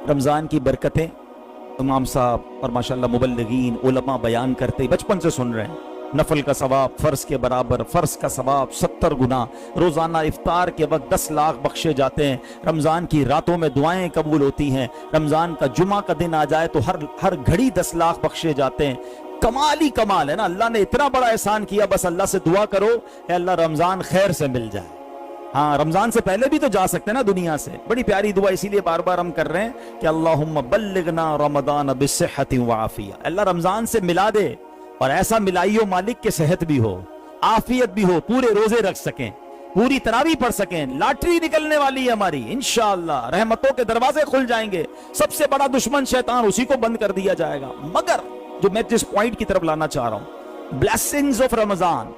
रमज़ान की बरकतें इमाम साहब और माशाल्लाह मुबल्लिगीन उलमा बयान करते बचपन से सुन रहे हैं। नफल का सवाब फ़र्ज के बराबर, फ़र्ज का सवाब 70 गुना, रोज़ाना इफ्तार के वक्त 10 लाख बख्शे जाते हैं, रमज़ान की रातों में दुआएं कबूल होती हैं, रमज़ान का जुमा का दिन आ जाए तो हर घड़ी 10 लाख बख्शे जाते हैं। कमाल ही कमाल है ना, अल्लाह ने इतना बड़ा एहसान किया। बस अल्लाह से दुआ करो कि अल्लाह रमज़ान खैर से मिल जाए। हाँ, रमज़ान से पहले भी तो जा सकते हैं ना दुनिया से। बड़ी प्यारी दुआ इसीलिए बार बार हम कर रहे हैं कि अल्लाहुम्मा बल्लिगना रमज़ान बिस्सिहति व आफिया। अल्लाह रमज़ान से मिला दे और ऐसा मिलाइयो मालिक के सेहत भी हो, आफियत भी हो, पूरे रोजे रख सकें, पूरी तरावी पढ़ सकें। लॉटरी निकलने वाली है हमारी, इंशाअल्लाह रहमतों के दरवाजे खुल जाएंगे। सबसे बड़ा दुश्मन शैतान, उसी को बंद कर दिया जाएगा। मगर जो मैं जिस पॉइंट की तरफ लाना चाह रहा हूं, ब्लेसिंग्स ऑफ रमजान,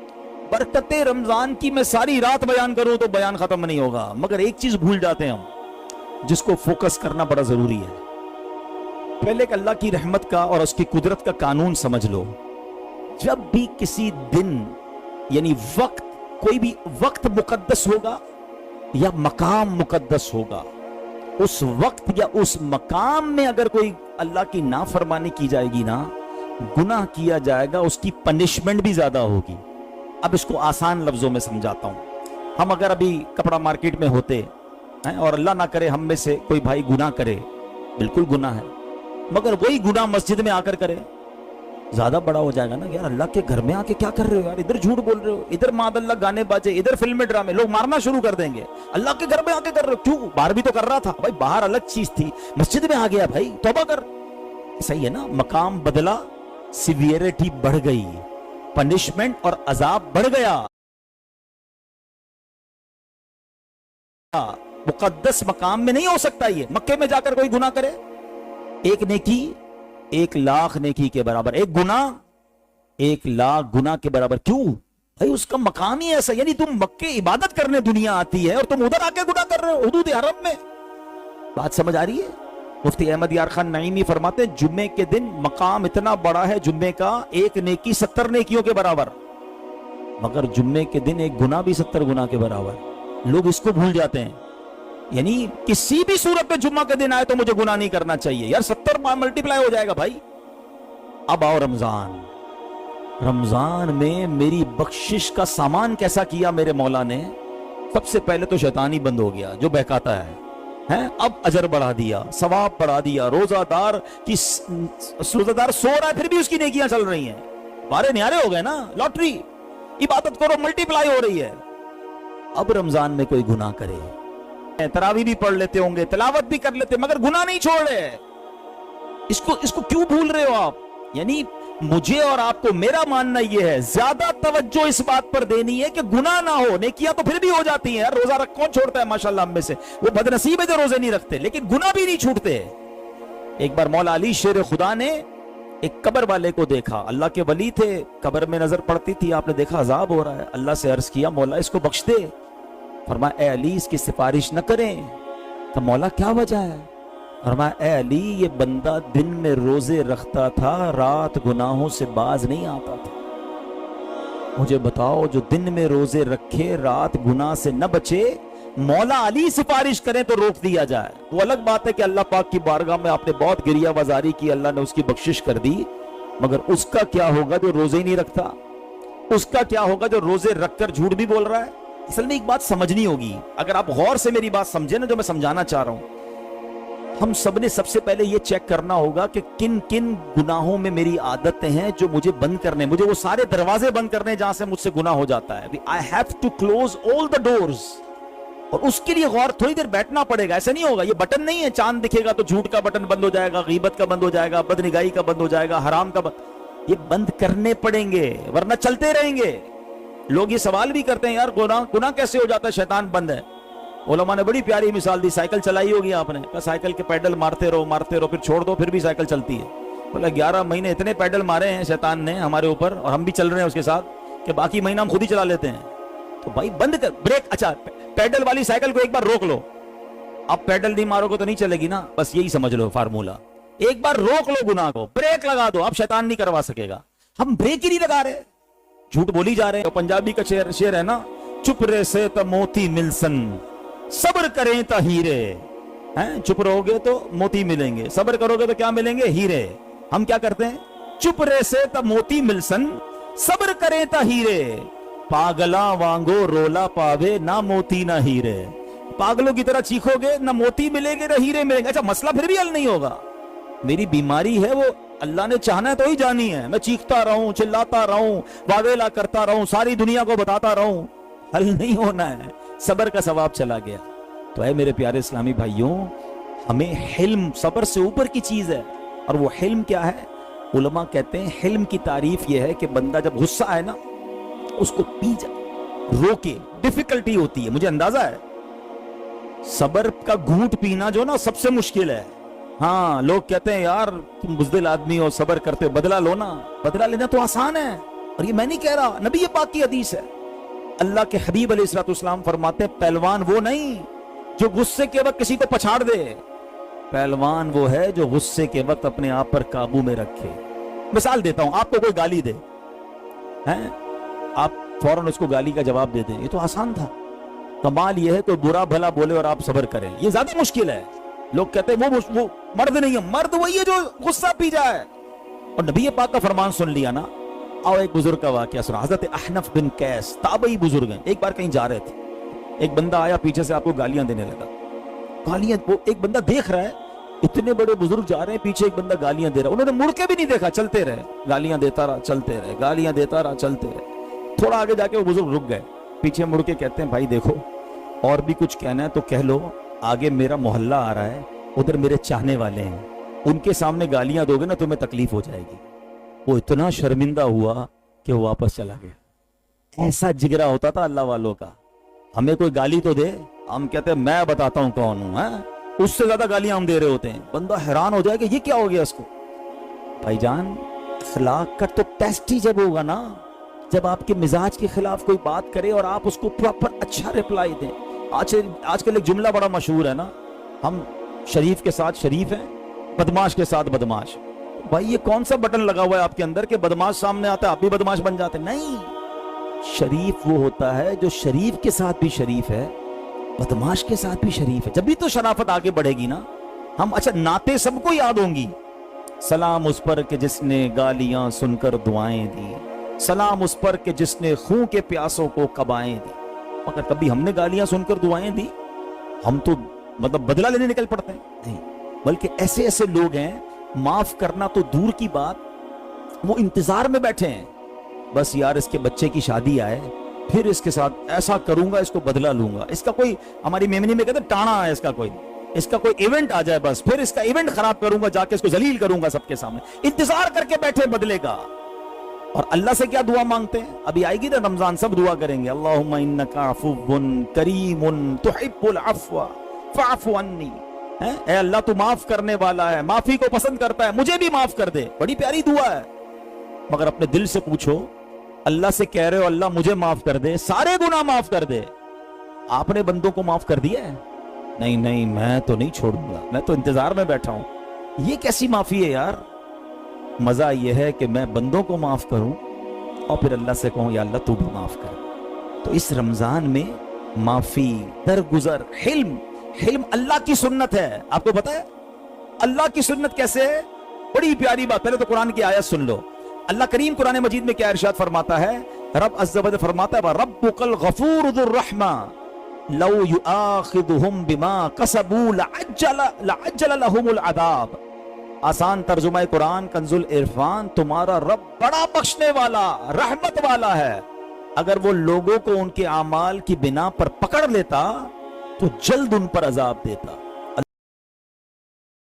बरकते रमजान की मैं सारी रात बयान करूं तो बयान खत्म नहीं होगा। मगर एक चीज भूल जाते हैं हम, जिसको फोकस करना बड़ा जरूरी है। पहले कि अल्लाह की रहमत का और उसकी कुदरत का कानून समझ लो। जब भी किसी दिन यानी वक्त, कोई भी वक्त मुकद्दस होगा या मकाम मुकद्दस होगा, उस वक्त या उस मकाम में अगर कोई अल्लाह की नाफरमानी की जाएगी ना, गुनाह किया जाएगा, उसकी पनिशमेंट भी ज्यादा होगी। अब इसको आसान लफ्जों में समझाता हूं। हम अगर अभी कपड़ा मार्केट में होते हैं और अल्लाह ना करे हम में से कोई भाई गुनाह करे, बिल्कुल गुनाह है, मगर वही गुनाह मस्जिद में आकर करे, ज्यादा बड़ा हो जाएगा ना। यार अल्लाह के घर में आके क्या कर रहे हो यार, इधर झूठ बोल रहे हो, इधर मादल्ला गाने बाजे, इधर फिल्में ड्रामे, लोग मारना शुरू कर देंगे। अल्लाह के घर में आके कर रहे हो, क्यों? बाहर भी तो कर रहा था भाई, बाहर अलग चीज थी, मस्जिद में आ गया भाई, तौबा कर। सही है ना, मकाम बदला, सिवियरिटी बढ़ गई, पनिशमेंट और अजाब बढ़ गया। मुकद्दस मकाम में नहीं हो सकता ये। मक्के में जाकर कोई गुनाह करे, एक नेकी 1 लाख नेकी के बराबर, एक गुनाह 1 लाख गुनाह के बराबर। क्यों भाई? उसका मकाम ही ऐसा। यानी तुम मक्के इबादत करने दुनिया आती है और तुम उधर आके गुनाह कर रहे हो हुदूद हरम में। बात समझ आ रही है? मुफ्ती अहमद यार खान नईमी फरमाते हैं, जुम्मे के दिन मकाम इतना बड़ा है जुम्मे का, एक नेकी 70 नेकियों के बराबर, मगर जुम्मे के दिन एक गुनाह भी 70 गुनाह के बराबर। लोग इसको भूल जाते हैं। यानी किसी भी सूरत पे जुम्मा के दिन आए तो मुझे गुनाह नहीं करना चाहिए यार, 70 मल्टीप्लाई हो जाएगा भाई। अब आओ रमजान। रमजान में मेरी बख्शिश का सामान कैसा किया मेरे मौला ने? सबसे पहले तो शैतान ही बंद हो गया जो बहकाता है। अब अजर बढ़ा दिया, सवाब बढ़ा दिया। रोजादार सो रहा है फिर भी उसकी नेकियां चल रही हैं। बारे न्यारे हो गए ना, लॉटरी, इबादत करो मल्टीप्लाई हो रही है। अब रमजान में कोई गुनाह करे, तरावी भी पढ़ लेते होंगे, तिलावत भी कर लेते, मगर गुनाह नहीं छोड़ रहे। इसको क्यों भूल रहे हो आप? यानी मुझे और आपको मेरा मानना यह है, ज्यादा तवज्जो इस बात पर देनी है कि गुनाह ना हो। नेकियां तो फिर भी हो जाती हैं यार, रोजा रख कौन छोड़ता है माशाल्लाह हम में से। वो बदनसीब है जो रोजे नहीं रखते, लेकिन गुनाह भी नहीं छूटते। एक बार मौला अली शेर खुदा ने एक कब्र वाले को देखा, अल्लाह के वली थे, कब्र में नजर पड़ती थी, आपने देखा अजाब हो रहा है, अल्लाह से अर्ज किया मौला इसको बख्श दे। फरमाया ए अली इसकी सिफारिश न करें। तो मौला क्या वजह है? फरमाया ए अली ये बंदा दिन में रोजे रखता था, रात गुनाहों से बाज नहीं आता था। मुझे बताओ जो दिन में रोजे रखे रात गुनाह से न बचे, मौला अली सिफारिश करें तो रोक दिया जाए। वो अलग बात है कि अल्लाह पाक की बारगाह में आपने बहुत गिरिया बाजारी की, अल्लाह ने उसकी बख्शिश कर दी, मगर उसका क्या होगा जो रोजे ही नहीं रखता? उसका क्या होगा जो रोजे रखकर झूठ भी बोल रहा है? असल में एक बात समझनी होगी, अगर आप गौर से मेरी बात समझे ना जो मैं समझाना चाह रहा हूं। हम सब ने सबसे पहले ये चेक करना होगा कि किन किन गुनाहों में मेरी आदतें हैं जो मुझे बंद करने, मुझे वो सारे दरवाजे बंद करने जहां से मुझसे गुनाह हो जाता है। I have to close all the doors. और उसके लिए गौर थोड़ी देर बैठना पड़ेगा। ऐसा नहीं होगा, ये बटन नहीं है चांद दिखेगा तो झूठ का बटन बंद हो जाएगा, गीबत का बंद हो जाएगा, बदनिगाही का बंद हो जाएगा, हराम का बंद। ये बंद करने पड़ेंगे वरना चलते रहेंगे। लोग ये सवाल भी करते हैं यार गुनाह कैसे हो जाता है, शैतान बंद है। उलमा ने बड़ी प्यारी मिसाल दी, साइकिल चलाई होगी आपने, साइकिल के पैडल मारते रहो फिर छोड़ दो फिर भी साइकिल चलती है। बोला 11 महीने इतने पैडल मारे हैं शैतान ने हमारे ऊपर और हम भी चल रहे हैं उसके साथ कि बाकी महीना हम खुद ही चला लेते हैं। तो भाई बंद कर, ब्रेक। अच्छा पैडल वाली साइकिल को एक बार रोक लो, अब पैडल नहीं मारोगे तो नहीं चलेगी ना, बस यही समझ लो फार्मूला। एक बार रोक लो गुनाह को, ब्रेक लगा दो, अब शैतान नहीं करवा सकेगा। हम ब्रेक ही नहीं लगा रहे, झूठ बोली जा रहे हैं। तो पंजाबी का शेर है ना, चुप रे से तो मोती मिलसन, सब्र करें तो हीरे। ہیں چپ رہو گے تو موتی ملیں گے, صبر کرو گے تو کیا ملیں گے؟ ہیرے. ہم کیا کرتے ہیں؟ چپ رہے سے تا موتی ملسن, صبر کریں تا ہیرے, پاگلا وانگو رولا پاوے نہ موتی نہ ہیرے. پاگلوں کی طرح چیخو گے نہ موتی ملیں گے نہ ہیرے ملیں گے. اچھا مسئلہ پھر بھی حل نہیں ہوگا. میری بیماری ہے وہ اللہ نے چاہنا ہے تو ہی جانی ہے, میں چیختا رہوں, چلاتا رہوں, واویلا کرتا رہوں, ساری دنیا کو بتاتا رہوں, حل نہیں ہونا ہے. صبر کا ثواب چلا گیا. تو اے میرے پیارے اسلامی بھائیوں, ہمیں حلم صبر سے اوپر کی چیز ہے. اور وہ حلم کیا ہے؟ علماء کہتے ہیں حلم کی تعریف یہ ہے کہ بندہ جب غصہ آئے نا اس کو پی جائے, روکے. ڈیفیکلٹی ہوتی ہے, مجھے اندازہ ہے صبر کا گھونٹ پینا جو نا سب سے مشکل ہے. ہاں لوگ کہتے ہیں یار تم بزدل آدمی ہو, صبر کرتے, بدلہ لو نا. بدلہ لینا تو آسان ہے, اور یہ میں نہیں کہہ رہا, نبی پاک کی حدیث ہے. اللہ کے حبیب علیہ السلام فرماتے ہیں پہلوان وہ نہیں جو غصے کے وقت کسی کو پچھاڑ دے, پہلوان وہ ہے جو غصے کے وقت اپنے آپ پر قابو میں رکھے. مثال دیتا ہوں, آپ کو کوئی گالی دے, ہیں آپ فوراً اس کو گالی کا جواب دے دیں, یہ تو آسان تھا. کمال یہ ہے کوئی برا بھلا بولے اور آپ صبر کریں, یہ زیادہ مشکل ہے. لوگ کہتے ہیں وہ مرد نہیں ہے. مرد وہی ہے جو غصہ پی جائے. اور نبی پاک کا فرمان سن لیا نا. آؤ ایک بزرگ کا واقعہ سنا. حضرت احنف بن قیس تابعی بزرگ ہیں. ایک بار کہیں جا رہے تھے, ایک بندہ آیا پیچھے سے آپ کو گالیاں دینے لگا. گالیاں, وہ ایک بندہ دیکھ رہا ہے, اتنے بڑے بزرگ جا رہے ہیں, پیچھے ایک بندہ گالیاں دے رہا ہے. انہوں نے مڑ کے بھی نہیں دیکھا, چلتے رہے, گالیاں دیتا رہا, چلتے رہے, گالیاں دیتا رہا, چلتے رہے. تھوڑا آگے جا کے وہ بزرگ رک گئے, پیچھے مڑ کے کہتے ہیں بھائی دیکھو اور بھی کچھ کہنا ہے تو کہہ لو, آگے میرا محلہ آ رہا ہے, ادھر میرے چاہنے والے ہیں, ان کے سامنے گالیاں دو گے نا تمہیں تکلیف ہو جائے گی. وہ اتنا شرمندہ ہوا کہ وہ واپس چلا گیا. ایسا جگرا ہوتا تھا اللہ والوں کا. ہمیں کوئی گالی تو دے, ہم کہتے ہیں میں بتاتا ہوں کون ہوں, اس سے زیادہ گالیاں ہم دے رہے ہوتے ہیں. بندہ حیران ہو جائے کہ یہ کیا ہو گیا اس کو. بھائی جان اخلاق کا تو ٹیسٹ ہی جب ہوگا نا, جب آپ کے مزاج کے خلاف کوئی بات کرے اور آپ اس کو پراپر اچھا ریپلائی دیں. آج کل ایک جملہ بڑا مشہور ہے نا, ہم شریف کے ساتھ شریف ہیں, بدماش کے ساتھ بدماش. بھائی یہ کون سا بٹن لگا ہوا ہے آپ کے اندر کہ بدماش سامنے آتا ہے آپ بھی بدماش بن جاتے ہیں؟ نہیں, شریف وہ ہوتا ہے جو شریف کے ساتھ بھی شریف ہے, بدماش کے ساتھ بھی شریف ہے. جب بھی تو شرافت آگے بڑھے گی نا. ہم اچھا نعتیں سب کو یاد ہوں گی. سلام اس پر کہ جس نے گالیاں سن کر دعائیں دی, سلام اس پر کہ جس نے خون کے پیاسوں کو قبائیں دی. مگر کبھی ہم نے گالیاں سن کر دعائیں دی؟ ہم تو مطلب بدلہ لینے نکل پڑتے ہیں. نہیں, بلکہ ایسے ایسے لوگ ہیں معاف کرنا تو دور کی بات, وہ انتظار میں بیٹھے ہیں بس یار اس کے بچے کی شادی آئے پھر اس کے ساتھ ایسا کروں گا, اس کو بدلہ لوں گا, اس کا کوئی, ہماری میمنی میں کہتے ہیں ٹانا ہے, اس کا کوئی ایونٹ آ جائے بس پھر اس کا ایونٹ خراب کروں گا, جا کے اس کو ذلیل کروں گا سب کے سامنے. انتظار کر کے بیٹھے بدلے کا. اور اللہ سے کیا دعا مانگتے ہیں؟ ابھی آئے گی نا رمضان, سب دعا کریں گے اللہم انکا عفو کریم تحب العفو فاعف عنی. اے اللہ تو معاف کرنے والا ہے, معافی کو پسند کرتا ہے, مجھے بھی معاف کر دے. بڑی پیاری دعا ہے. مگر اپنے دل سے پوچھو, اللہ سے کہہ رہے ہو اللہ مجھے معاف کر دے, سارے گناہ معاف کر دے, آپ نے بندوں کو معاف کر دیا ہے؟ نہیں میں تو نہیں چھوڑوں گا, میں تو انتظار میں بیٹھا ہوں. یہ کیسی معافی ہے یار؟ مزہ یہ ہے کہ میں بندوں کو معاف کروں اور پھر اللہ سے کہوں یا اللہ تو بھی معاف کر. تو اس رمضان میں معافی, درگزر, حلم اللہ کی سنت ہے. آپ کو پتا ہے اللہ کی سنت کیسے ہے؟ بڑی پیاری بات. پہلے تو قرآن کی آیت سن لو. اللہ کریم قرآن مجید میں کیا ارشاد فرماتا ہے؟ رب عز و جل فرماتا ہے وَرَبُّكَ الْغَفُورُ ذُو الرَّحْمَةِ لَوْ يُؤَاخِذُهُمْ بِمَا كَسَبُوا لَعَجَّلَ لَهُمُ الْعَذَابَ. آسان ترجمہ قرآن کنز العرفان, تمہارا رب بڑا بخشنے والا, رحمت والا ہے. اگر وہ لوگوں کو ان کے اعمال کی بنا پر پکڑ لیتا تو جلد ان پر عذاب دیتا.